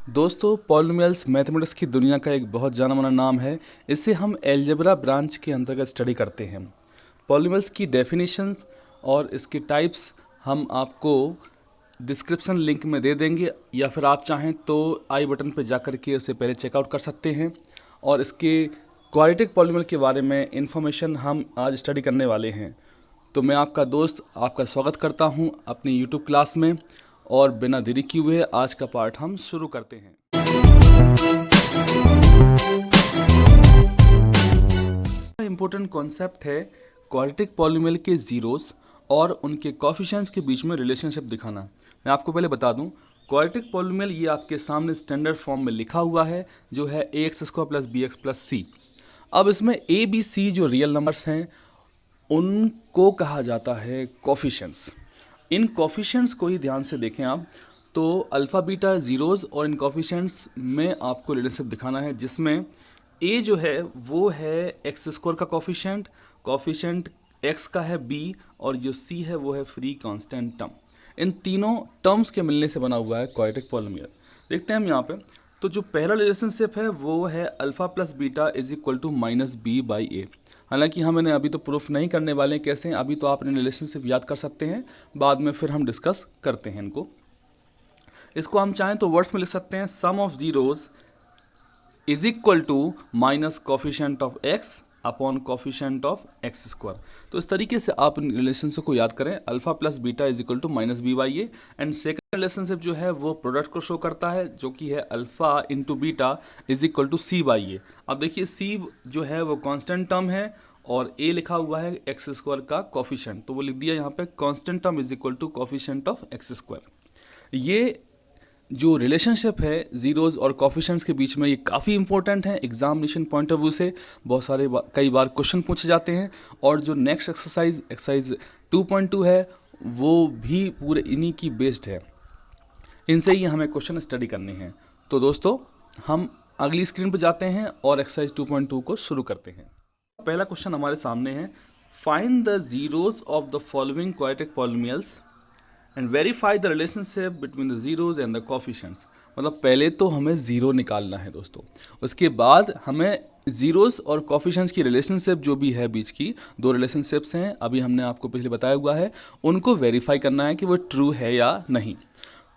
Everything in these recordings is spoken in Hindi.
दोस्तों, पॉलिनोमियल्स मैथमेटिक्स की दुनिया का एक बहुत जाना माना नाम है। इसे हम अलजेब्रा ब्रांच के अंतर्गत स्टडी करते हैं। पॉलिनोमियल्स की डेफिनेशंस और इसके टाइप्स हम आपको डिस्क्रिप्शन लिंक में दे देंगे, या फिर आप चाहें तो आई बटन पर जाकर के उसे पहले चेकआउट कर सकते हैं। और इसके क्वाड्रेटिक पॉलिनोमियल के बारे में इंफॉर्मेशन हम आज स्टडी करने वाले हैं। तो मैं आपका दोस्त आपका स्वागत करता हूं अपनी यूट्यूब क्लास में, और बिना देरी किए हुए आज का पार्ट हम शुरू करते हैं। इम्पोर्टेंट कॉन्सेप्ट है क्वाड्रेटिक पॉलिनोमियल के जीरोस और उनके कोएफिशिएंट्स के बीच में रिलेशनशिप दिखाना। मैं आपको पहले बता दूं, क्वाड्रेटिक पॉलिनोमियल ये आपके सामने स्टैंडर्ड फॉर्म में लिखा हुआ है, जो है ax² + bx + c। अब इसमें a b c जो रियल नंबर्स हैं उनको कहा जाता है कोएफिशिएंट्स। इन कोएफिशिएंट्स को ही ध्यान से देखें आप, तो अल्फ़ा बीटा जीरोस और इन कोएफिशिएंट्स में आपको रिलेशनशिप दिखाना है, जिसमें a जो है वो है x² का कोएफिशिएंट x का है b, और जो c है वो है फ्री कांस्टेंट टर्म। इन तीनों टर्म्स के मिलने से बना हुआ है क्वाड्रेटिक पॉलिनोमियल। देखते हैं हम यहाँ पे, तो जो पहला रिलेशनशिप है वो है अल्फ़ा + बीटा = -b/a। हालांकि हम इन्हें अभी तो प्रूफ नहीं करने वाले हैं कैसे हैं, अभी तो आप इन्हें रिलेशनशिप याद कर सकते हैं, बाद में फिर हम डिस्कस करते हैं इनको। इसको हम चाहें तो वर्ड्स में लिख सकते हैं, sum of zeros = minus coefficient of x upon coefficient of x²। तो इस तरीके से आप इन रिलेशनशिप को याद करें, alpha + beta = -b/a। And second relationship जो है वो प्रोडक्ट को शो करता है, जो कि है अल्फ़ा × बीटा = c/a। अब देखिए c जो है वो कांस्टेंट टर्म है और a लिखा हुआ है x² का कोफिशिएंट, तो वो लिख दिया यहाँ पे constant term = coefficient of x²। ये जो रिलेशनशिप है जीरोस और कोफिशिएंट्स के बीच में, ये काफ़ी इंपॉर्टेंट है एग्जामिनेशन पॉइंट ऑफ व्यू से। बहुत सारे कई बार क्वेश्चन पूछे जाते हैं, और जो नेक्स्ट एक्सरसाइज 2.2 है वो भी पूरे इन्हीं की बेस्ड है। इनसे ही हमें क्वेश्चन स्टडी करने हैं। तो दोस्तों, हम अगली स्क्रीन पर जाते हैं और एक्सरसाइज 2.2 को शुरू करते हैं। पहला क्वेश्चन हमारे सामने है, find the zeros of the following quadratic polynomials and verify the relationship between the zeros and the coefficients. मतलब पहले तो हमें ज़ीरो निकालना है दोस्तों, उसके बाद हमें जीरोस और कोफिशिएंट्स की रिलेशनशिप जो भी है, बीच की दो रिलेशनशिप्स हैं, अभी हमने आपको पहले बताया हुआ है, उनको वेरीफाई करना है कि वो ट्रू है या नहीं।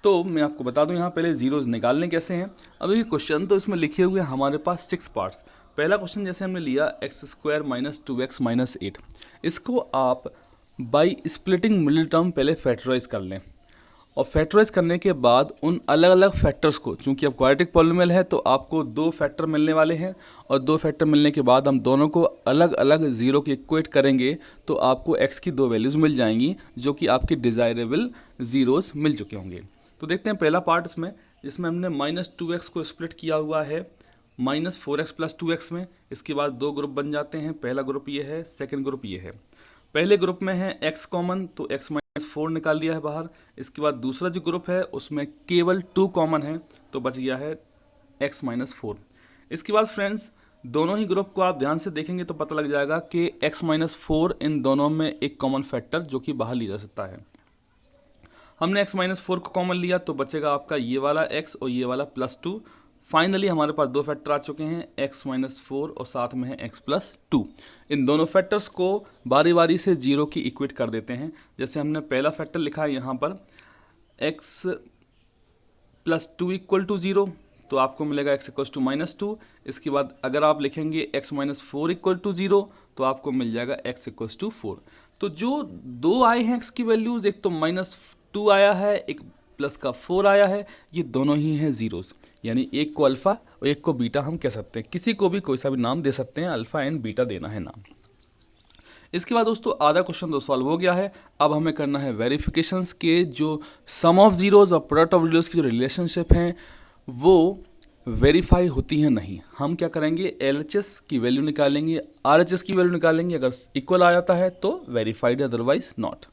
तो मैं आपको बता दूं, यहाँ पहले जीरोस निकालने कैसे हैं। अब ये क्वेश्चन तो इसमें लिखे हुए हैं हमारे पास 6 पार्ट्स। पहला क्वेश्चन जैसे हमने लिया x² - 2x - 8, इसको आप बाई स्प्लिटिंग मिडिल टर्म पहले फैक्टराइज कर लें, और फैक्टराइज करने के बाद उन अलग अलग फैक्टर्स को, चूंकि अब क्वाड्रेटिक पॉलिनोमियल है तो आपको 2 फैक्टर मिलने वाले हैं, और 2 फैक्टर मिलने के बाद हम दोनों को अलग अलग जीरो की इक्वेट करेंगे, तो आपको x की 2 वैल्यूज़ मिल जाएंगी, जो कि आपकी डिज़ायरेबल जीरोस मिल चुके होंगे। तो देखते हैं पहला पार्ट इसमें, जिसमें हमने -2x को स्प्लिट किया हुआ है -4x + 2x में। इसके बाद 2 ग्रुप बन जाते हैं, पहला ग्रुप ये है, सेकंड ग्रुप ये है। पहले ग्रुप में है x कॉमन, तो x - 4 निकाल दिया है बाहर। इसके बाद दूसरा जो ग्रुप है उसमें केवल 2 कॉमन है, तो बच गया है x - 4। इसके बाद फ्रेंड्स, दोनों ही ग्रुप को आप ध्यान से देखेंगे तो पता लग जाएगा कि x - 4 इन दोनों में एक कॉमन फैक्टर जो कि बाहर लिया जा सकता है। हमने x - 4 को कॉमन लिया, तो बचेगा आपका ये वाला x और ये वाला +2। फाइनली हमारे पास 2 फैक्टर आ चुके हैं, x - 4 और साथ में है x + 2। इन दोनों फैक्टर्स को बारी बारी से जीरो की इक्वेट कर देते हैं। जैसे हमने पहला फैक्टर लिखा है यहाँ पर x + 2 = 0, तो आपको मिलेगा x = -2। इसके बाद अगर आप लिखेंगे x - 4 = 0, तो आपको मिल जाएगा x = 4। तो जो 2 आए हैं x की वैल्यूज़, एक तो -2 आया है, एक +4 आया है, ये दोनों ही हैं जीरोस, यानी एक को अल्फ़ा और एक को बीटा हम कह सकते हैं। किसी को भी कोई सा भी नाम दे सकते हैं, अल्फ़ा एंड बीटा देना है नाम। इसके बाद दोस्तों आधा क्वेश्चन तो सॉल्व हो गया है। अब हमें करना है वेरिफिकेशंस के जो सम ऑफ जीरोस और प्रोडक्ट ऑफ जीरोस की जो रिलेशनशिप हैं वो वेरीफाई होती हैं नहीं। हम क्या करेंगे, LHS की वैल्यू निकालेंगे, RHS की वैल्यू निकालेंगे, अगर इक्वल आ जाता है तो वेरीफाइड, अदरवाइज नॉट।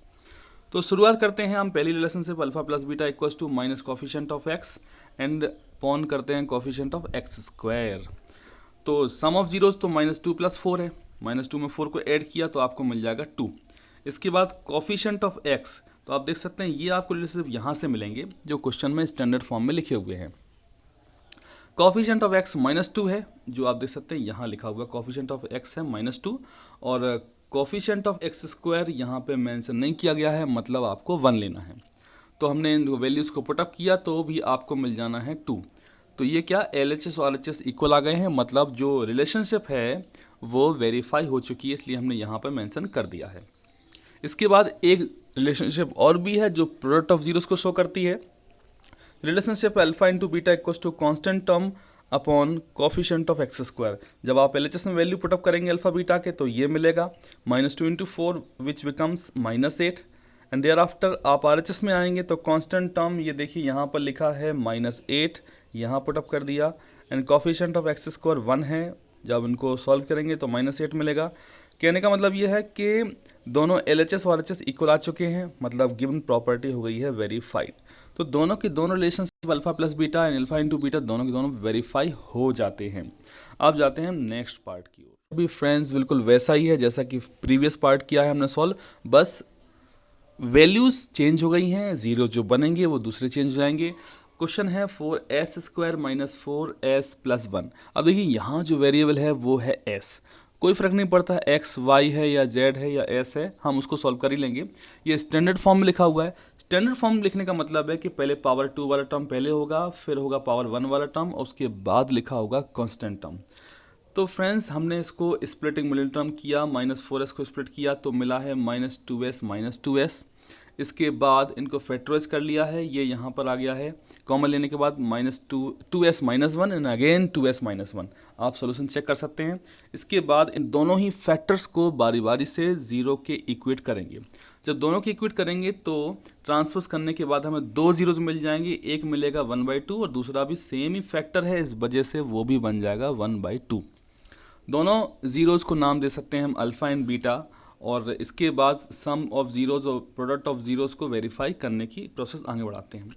तो शुरुआत करते हैं हम पहली relationship alpha + beta = minus coefficient of x and upon करते हैं कोफिशिएंट ऑफ x²। तो सम ऑफ जीरोस तो -2 + 4 है, -2 में 4 को ऐड किया तो आपको मिल जाएगा 2। इसके बाद कोफिशिएंट ऑफ x, तो आप देख सकते हैं ये आपको रिलेशनशिप यहाँ से मिलेंगे जो क्वेश्चन में स्टैंडर्ड फॉर्म में लिखे हुए हैं। कॉफिशेंट ऑफ एक्स -2 है, जो आप देख सकते हैं यहाँ लिखा हुआ कॉफिशेंट ऑफ एक्स है -2, और कॉफिशेंट ऑफ एक्स स्क्वायर यहाँ पे मेंशन नहीं किया गया है, मतलब आपको 1 लेना है। तो हमने इन वैल्यूज़ को पुटअप किया तो भी आपको मिल जाना है 2। तो ये क्या LHS और RHS इक्वल आ गए हैं, मतलब जो रिलेशनशिप है वो वेरीफाई हो चुकी है, इसलिए हमने यहाँ पर मेंशन कर दिया है। इसके बाद एक रिलेशनशिप और भी है जो प्रोडक्ट ऑफ जीरोस को शो करती है। Relationship alpha into beta equals to constant term upon coefficient of X square. जब आप LHS में वैल्यू पुटअप करेंगे अल्फा बीटा के तो ये मिलेगा -2 into 4 which becomes -8, and there after आप RHS में आएंगे तो कांस्टेंट टर्म ये देखिए यहाँ पर लिखा है -8, यहाँ पुटअप कर दिया, and coefficient of X square 1 है, जब इनको सॉल्व करेंगे तो -8 मिलेगा। कहने का मतलब ये है कि दोनों LHS और RHS इक्वल आ चुके हैं, मतलब गिवन प्रॉपर्टी हो गई है वेरीफाइड। तो दोनों की दोनों relationship alpha plus beta and alpha into beta दोनों के दोनों वेरीफाई हो जाते हैं। अब जाते हैं नेक्स्ट पार्ट की ओर। अभी फ्रेंड्स बिल्कुल वैसा ही है जैसा कि प्रीवियस पार्ट किया है हमने सॉल्व, बस वैल्यूज़ चेंज हो गई हैं, जीरो जो बनेंगे वो दूसरे चेंज हो जाएंगे। क्वेश्चन है 4s square minus 4s plus 1। अब देखिए यहाँ जो वेरिएबल है वो है s, कोई फ़र्क नहीं पड़ता x y है या z है या s है, हम उसको सॉल्व कर ही लेंगे। ये स्टैंडर्ड फॉर्म में लिखा हुआ है। स्टैंडर्ड फॉर्म लिखने का मतलब है कि पहले पावर 2 वाला टर्म पहले होगा, फिर होगा पावर 1 वाला टर्म, और उसके बाद लिखा होगा कांस्टेंट टर्म। तो फ्रेंड्स हमने इसको स्प्लिटिंग मिडिल टर्म किया, -4s को स्प्लिट किया तो मिला है -2s। इसके बाद इनको फैक्टराइज कर लिया है, ये यहाँ पर आ गया है, कॉमन लेने के बाद -2s -1 एंड अगेन 2s -1। आप सॉल्यूशन चेक कर सकते हैं। इसके बाद इन दोनों ही फैक्टर्स को बारी बारी से ज़ीरो के इक्वेट करेंगे। जब दोनों के इक्वेट करेंगे तो ट्रांसपोज करने के बाद हमें 2 जीरोज मिल जाएंगे, एक मिलेगा 1/2 और दूसरा भी सेम ही फैक्टर है, इस वजह से वो भी बन जाएगा 1/2। दोनों ज़ीरोज़ को नाम दे सकते हैं हम अल्फ़ा एंड बीटा, और इसके बाद सम ऑफ ज़ीरोज़ और प्रोडक्ट ऑफ ज़ीरोज़ को वेरीफाई करने की प्रोसेस आगे बढ़ाते हैं।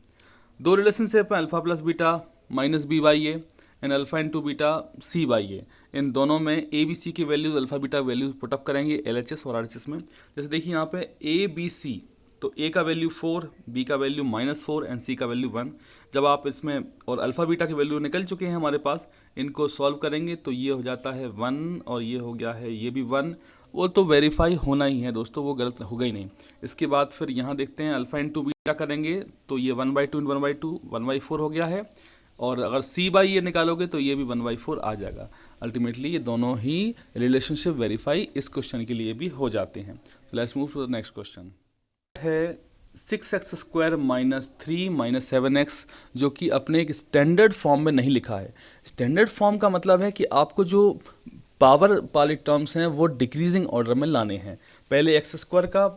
दो रिलेशनशिप है alpha plus beta -b/a and alpha into beta c/a। इन दोनों में ए बी सी की values alpha beta values put up करेंगे LHS और RHS में। जैसे देखिए यहाँ पे ABC, तो A का वैल्यू 4, B का वैल्यू -4 एंड C का वैल्यू 1। जब आप इसमें और अल्फ़ा बीटा की वैल्यू निकल चुके हैं हमारे पास, इनको सॉल्व करेंगे तो ये हो जाता है 1 और ये हो गया है ये भी 1। वो तो वेरीफाई होना ही है दोस्तों, वो गलत होगा ही नहीं। इसके बाद फिर यहाँ देखते हैं अल्फ़ा इंटू बीटा करेंगे तो ये 1/2 1/2 1/4 हो गया है, और अगर c/a निकालोगे तो ये भी 1/4 आ जाएगा। अल्टीमेटली ये दोनों ही रिलेशनशिप वेरीफाई इस क्वेश्चन के लिए भी हो जाते हैं। Let's move to the next question है 6x स्क्वायर -3 7x, जो कि अपने एक स्टैंडर्ड फॉर्म में नहीं लिखा है। स्टैंडर्ड फॉर्म का मतलब है कि आपको जो पावर वाले टर्म्स हैं वो डिक्रीजिंग ऑर्डर में लाने हैं। पहले एक्स स्क्वायर का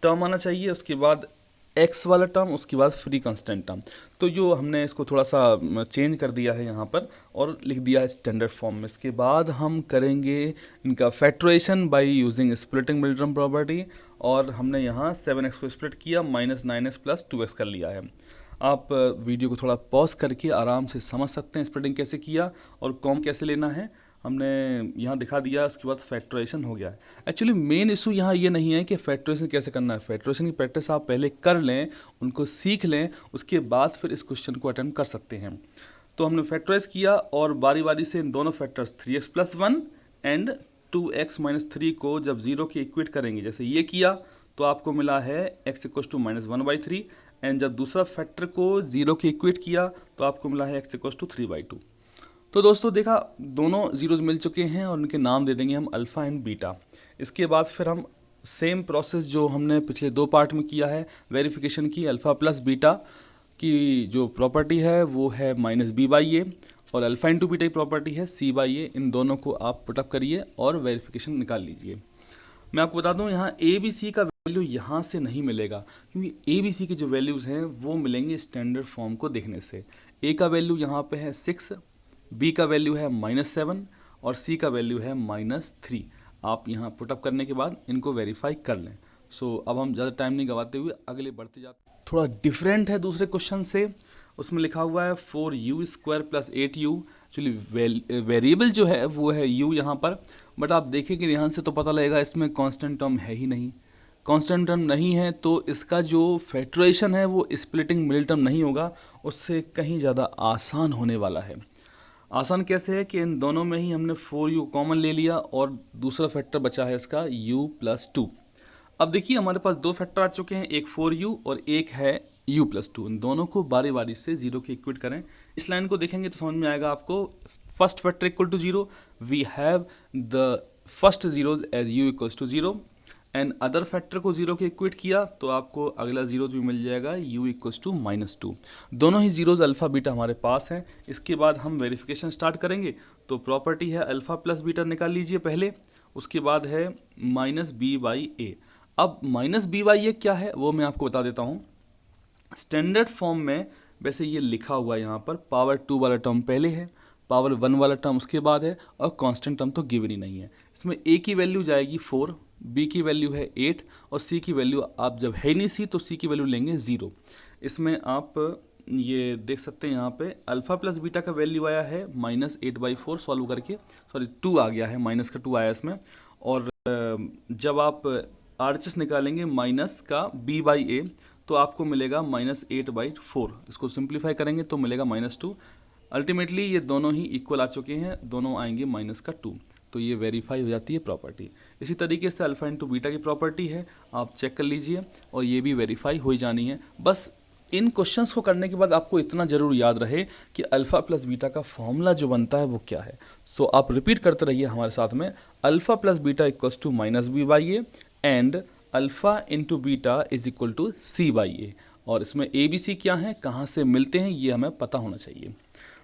टर्म आना चाहिए, उसके बाद एक्स वाला टर्म, उसके बाद फ्री कांस्टेंट टर्म। तो जो हमने इसको थोड़ा सा चेंज कर दिया है यहाँ पर और लिख दिया है स्टैंडर्ड फॉर्म में। इसके बाद हम करेंगे इनका factorisation by using splitting middle term property, और हमने यहाँ 7x को स्प्लिट किया, -9x प्लस 2x कर लिया है। आप वीडियो को थोड़ा पॉज करके आराम से समझ सकते हैं स्प्लिटिंग कैसे किया और कॉम कैसे लेना है। हमने यहाँ दिखा दिया, उसके बाद फैक्टराइजेशन हो गया है। एक्चुअली मेन इशू यहाँ ये नहीं है कि फैक्टराइजेशन कैसे करना है, फैक्टराइजेशन की प्रैक्टिस आप पहले कर लें, उनको सीख लें, उसके बाद फिर इस क्वेश्चन को अटेम्प्ट कर सकते हैं। तो हमने फैक्टराइज किया और बारी बारी से इन दोनों factors 3x plus 1 and 2x minus 3 को जब जीरो के इक्वेट करेंगे, जैसे ये किया तो आपको मिला है x इक्वल्स टू -1/3, एंड जब दूसरा फैक्टर को जीरो के इक्वेट किया तो आपको मिला है x इक्वल्स टू 3/2। तो दोस्तों देखा, दोनों जीरोज मिल चुके हैं और उनके नाम दे देंगे हम अल्फ़ा एंड बीटा। इसके बाद फिर हम सेम प्रोसेस जो हमने पिछले 2 पार्ट में किया है वेरिफिकेशन की, अल्फ़ा प्लस बीटा की जो प्रॉपर्टी है वो है -b/a और अल्फ़ा इंटू बीटा की प्रॉपर्टी है c/a। इन दोनों को आप पुटअप करिए और वेरिफिकेशन निकाल लीजिए। मैं आपको बता दूं यहाँ ABC का वैल्यू यहाँ से नहीं मिलेगा, क्योंकि ABC के जो वैल्यूज़ हैं वो मिलेंगे स्टैंडर्ड फॉर्म को देखने से। A का वैल्यू यहाँ पे है 6, B का वैल्यू है -7 और C का वैल्यू है -3। आप यहाँ पुटअप करने के बाद इनको वेरीफाई कर लें। सो अब हम ज़्यादा टाइम नहीं गवाते हुए अगले बढ़ते जाते। थोड़ा डिफरेंट है दूसरे क्वेश्चन से, उसमें लिखा हुआ है 4u² + 8u। एक्चुअली वेरिएबल जो है वो है u यहाँ पर, बट आप देखेंगे यहाँ से तो पता लगेगा इसमें कांस्टेंट टर्म है ही नहीं। कांस्टेंट टर्म नहीं है तो इसका जो फैक्टराइजेशन है वो स्प्लिटिंग मिडिल टर्म नहीं होगा, उससे कहीं ज़्यादा आसान होने वाला है। आसान कैसे है कि इन दोनों में ही हमने 4u कॉमन ले लिया और दूसरा फैक्टर बचा है इसका u+2। अब देखिए हमारे पास दो फैक्टर आ चुके हैं, एक 4u और एक है u+2। इन दोनों को बारी बारी से जीरो के इक्वेट करें। इस लाइन को देखेंगे तो समझ में आएगा आपको। First factor equal to zero, we have the first zeros as u equals to zero, and other factor को जीरो के इक्वेट किया तो आपको अगला जीरोज भी मिल जाएगा u इक्वल्स टू -2। दोनों ही जीरोज अल्फा बीटा हमारे पास हैं। इसके बाद हम वेरिफिकेशन स्टार्ट करेंगे। तो प्रॉपर्टी है अल्फा प्लस बीटा निकाल लीजिए पहले, उसके बाद है -b/a। अब -b/a क्या है वो मैं आपको बता देता हूँ। स्टैंडर्ड फॉर्म में वैसे ये लिखा हुआ है यहाँ पर, पावर 2 वाला टर्म पहले है, पावर 1 वाला टर्म उसके बाद है, और कांस्टेंट टर्म तो गिवन ही नहीं है। इसमें a की वैल्यू जाएगी 4, b की वैल्यू है 8 और c की वैल्यू, आप जब है नहीं c तो c की वैल्यू लेंगे 0। इसमें आप ये देख सकते हैं यहाँ पे अल्फा प्लस बीटा का वैल्यू आया है -8/4 सॉल्व करके, सॉरी 2 आ गया है, माइनस का 2 आया इसमें। और जब आप RHS निकालेंगे माइनस का b/a तो आपको मिलेगा -8/4। इसको सिंप्लीफाई करेंगे तो मिलेगा -2। अल्टीमेटली ये दोनों ही इक्वल आ चुके हैं, दोनों आएंगे -2, तो ये वेरीफाई हो जाती है प्रॉपर्टी। इसी तरीके से अल्फा इंटू बीटा की प्रॉपर्टी है, आप चेक कर लीजिए और ये भी वेरीफाई हो जानी है। बस इन क्वेश्चंस को करने के बाद आपको इतना जरूर याद रहे कि अल्फा प्लस बीटा का फॉर्मूला जो बनता है वो क्या है। सो आप रिपीट करते रहिए हमारे साथ में, alpha plus beta equals to -b/a and alpha into beta is equal to c/a। और इसमें a b c क्या है, कहाँ से मिलते हैं, ये हमें पता होना चाहिए।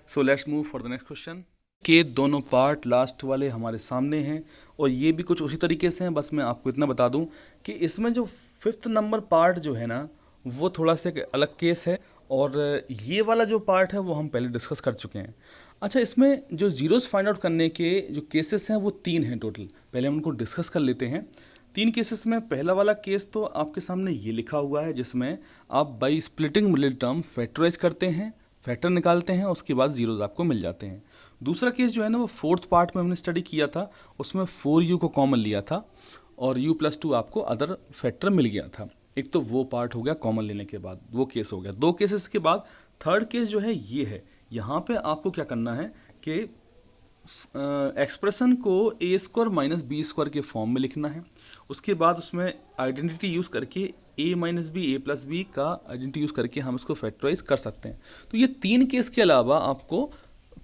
So let's move for the next question. के दोनों पार्ट लास्ट वाले हमारे सामने हैं और ये भी कुछ उसी तरीके से हैं। बस मैं आपको इतना बता दूं कि इसमें जो 5th नंबर पार्ट जो है ना वो थोड़ा सा एक अलग केस है, और ये वाला जो पार्ट है वो हम पहले डिस्कस कर चुके हैं। अच्छा, इसमें जो जीरोस फाइंड आउट करने के जो केसेस हैं वो 3 हैं टोटल। पहले हम उनको डिस्कस कर लेते हैं। 3 केसेस में पहला वाला केस तो आपके सामने ये लिखा हुआ है, जिसमें आप by splitting middle term factorise करते हैं, फैक्टर निकालते हैं, उसके बाद जीरोज आपको मिल जाते हैं। दूसरा केस जो है ना वो 4th पार्ट में हमने स्टडी किया था, उसमें 4u को कॉमन लिया था और u+2 आपको अदर फैक्टर मिल गया था। एक तो वो पार्ट हो गया कॉमन लेने के बाद, वो केस हो गया। 2 केसेस के बाद थर्ड केस जो है ये है। यहाँ पे आपको क्या करना है कि एक्सप्रेशन को a² - b² के फॉर्म में लिखना है। उसके बाद उसमें आइडेंटिटी यूज़ करके a - b a+b का आइडेंटिटी यूज़ करके हम इसको फैक्टराइज कर सकते हैं। तो ये 3 केस के अलावा आपको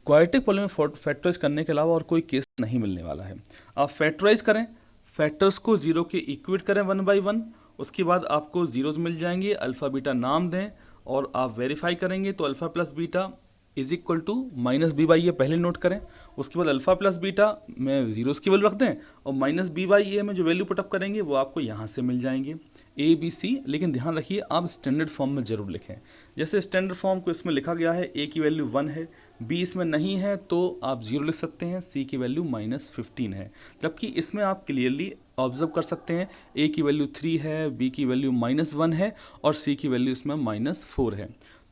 क्वाड्रेटिक पॉलीनॉमियल में फैक्टराइज करने के अलावा और कोई केस नहीं मिलने वाला है। आप फैक्टराइज करें, फैक्टर्स को जीरो के इक्वेट करें 1/1, उसके बाद आपको जीरोज मिल जाएंगे, अल्फ़ा बीटा नाम दें और आप वेरीफाई करेंगे तो alpha plus beta is equal to -b/a पहले नोट करें। उसके बाद अल्फ़ा प्लस बीटा में जीरोस की वैल्यू रख दें और -b/a में जो वैल्यू पुटअप करेंगे वो आपको यहाँ से मिल जाएंगे a b c। लेकिन ध्यान रखिए आप स्टैंडर्ड फॉर्म में ज़रूर लिखें। जैसे स्टैंडर्ड फॉर्म को इसमें लिखा गया है, a की वैल्यू 1 है, b इसमें नहीं है तो आप 0 लिख सकते हैं, c की वैल्यू -15 है। जबकि इसमें आप क्लियरली ऑब्जर्व कर सकते हैं a की वैल्यू 3 है, b की वैल्यू -1 है और c की वैल्यू इसमें -4 है।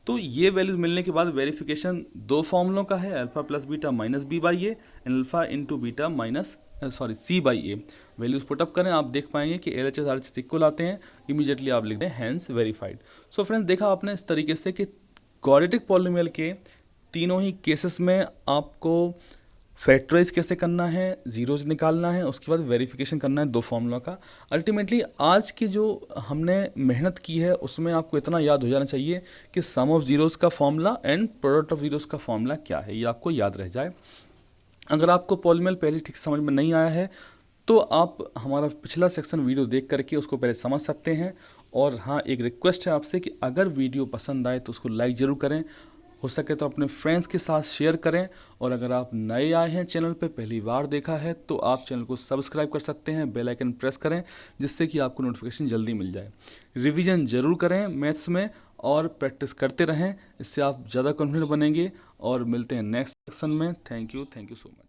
तो ये वैल्यूज मिलने के बाद वेरिफिकेशन 2 फॉर्मूलों का है, alpha plus beta -b/a and alpha into beta c/a। Values put up करें, आप देख पाएंगे कि LHS RHS इक्वल आते हैं। इमीडिएटली आप लिख दें हैंस वेरीफाइड। सो फ्रेंड्स, देखा आपने इस तरीके से कि क्वाड्रेटिक पॉलीनोमियल के तीनों ही केसेस में आपको फैक्टराइज कैसे करना है, जीरोज निकालना है, उसके बाद वेरिफिकेशन करना है 2 फॉर्मूला का। अल्टीमेटली आज की जो हमने मेहनत की है उसमें आपको इतना याद हो जाना चाहिए कि सम ऑफ जीरोस का formula and product of zeros का फॉर्मूला क्या है, ये आपको याद रह जाए। अगर आपको पॉलीनोमियल पहले ठीक समझ में नहीं आया है तो आप हमारा पिछला सेक्शन वीडियो देख करके उसको पहले समझ सकते हैं। और हाँ, एक रिक्वेस्ट है आपसे कि अगर वीडियो पसंद आए तो उसको लाइक ज़रूर करें, हो सके तो अपने फ्रेंड्स के साथ शेयर करें। और अगर आप नए आए हैं चैनल पे, पहली बार देखा है, तो आप चैनल को सब्सक्राइब कर सकते हैं, बेल आइकन प्रेस करें जिससे कि आपको नोटिफिकेशन जल्दी मिल जाए। रिवीजन ज़रूर करें मैथ्स में और प्रैक्टिस करते रहें, इससे आप ज़्यादा कॉन्फिडेंट बनेंगे। और मिलते हैं नेक्स्ट सेक्शन में। Thank you so much.